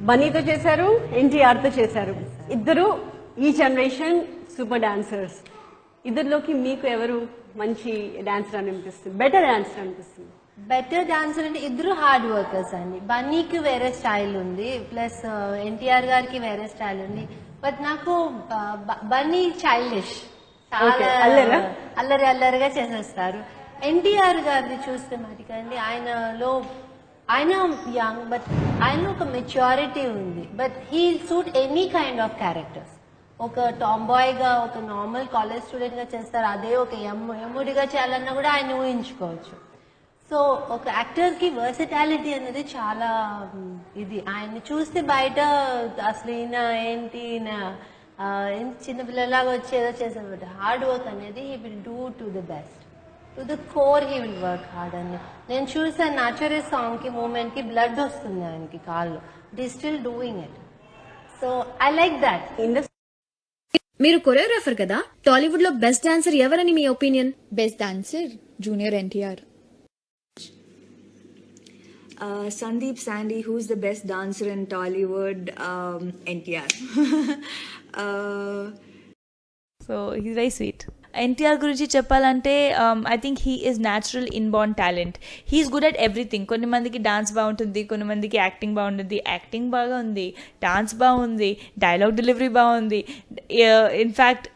బన్నీతో చేశారు, ఎన్టీఆర్ తో చేశారు. ఇద్దరు ఈ జనరేషన్ సూపర్ డాన్సర్స్. ఇద్దరిలోకి మీకు ఎవరు మంచి డాన్సర్ అనిపిస్తుంది, బెటర్ డాన్సర్ అనిపిస్తుంది? బెటర్ డాన్సర్ అంటే ఇద్దరు హార్డ్ వర్కర్స్ అండి. బన్నీకి వేరే స్టైల్ ఉంది, ప్లస్ ఎన్టీఆర్ గారికి వేరే స్టైల్ ఉంది. బట్ నాకు బన్నీ చైల్డిష్, చాలా అల్లరి అల్లరిగా చేసేస్తారు. ఎన్టీఆర్ గారిని చూస్తే మటుకండి ఆయన యంగ్, బట్ ఆయన ఒక మెచ్యూరిటీ ఉంది. But he suit any kind of characters. ఒక టామ్ బాయ్ గా, ఒక నార్మల్ కాలేజ్ స్టూడెంట్ గా చేస్తారు, అదే ఒక యమ్ముడిగా చేయాలన్నా కూడా ఆయన ఊహించుకోవచ్చు. సో ఒక యాక్టర్ కి వర్సిటాలిటీ అనేది చాలా ఇది. ఆయన్ని చూస్తే బయట అసలు ఈయన ఏంటి, చిన్నపిల్లలాగా వచ్చి ఏదో చేసేవాడు. హార్డ్ వర్క్ అనేది he will do to the best, to the core he will work hard అని. నేను చూసాను నాచురల్ సాంగ్ కి మూమెంట్ కి బ్లడ్ వస్తుంది ఆయనకి కాళ్ళు, it is still doing it. So I like that. మీరు కొరియోగ్రాఫర్ కదా, టాలీవుడ్ లో బెస్ట్ డాన్సర్ ఎవరని మీ opinion? Best dancer junior NTR. Sandeep Sandy, who's the best dancer in Tollywood? NTR. So he's very sweet. NTR గురించి చెప్పాలంటే I think he is natural inborn talent. He's good at everything. కొన్ని మందికి dance బాగుంటుంది, కొన్ని మందికి acting బాగుంటుంది. యాక్టింగ్ బాగా ఉంది, డాన్స్ బాగుంది, డైలాగ్ డెలివరీ బాగుంది, ఇన్ఫ్యాక్ట్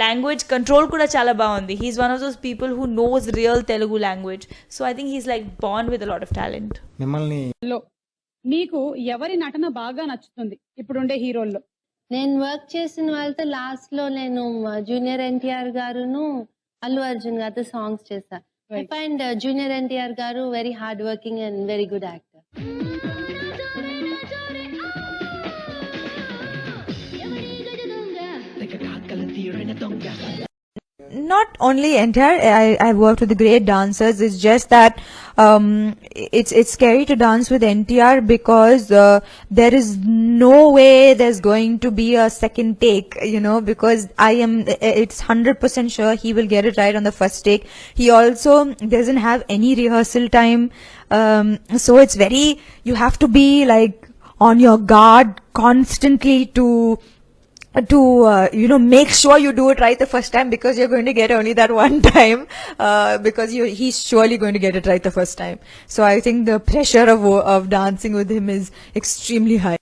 లాంగ్వేజ్ కంట్రోల్ కూడా చాలా బాగుంది. He's one of those people who knows real Telugu language. So I think he's like born with a lot of talent. మిమ్మల్ని మీకు ఎవరి నటన బాగా నచ్చుతుంది ఇప్పుడుండే హీరోల్లో? నేను వర్క్ చేసిన వాళ్ళతో లాస్ట్ లో నేను జూనియర్ ఎన్టీఆర్ గారును అల్లు అర్జున్ గారితో సాంగ్స్ చేశాను. ఐ ఫైండ్ జూనియర్ ఎన్టీఆర్ గారు very hard working and very good actor. Not only entire, I've worked with great dancers. It's just that it's scary to dance with NTR because there is no way there's going to be a second take, because it's 100% sure he will get it right on the first take. He also doesn't have any rehearsal time, so it's you have to be like on your guard constantly to make sure you do it right the first time, because you're going to get only that one time, because he's surely going to get it right the first time. So I think the pressure of dancing with him is extremely high.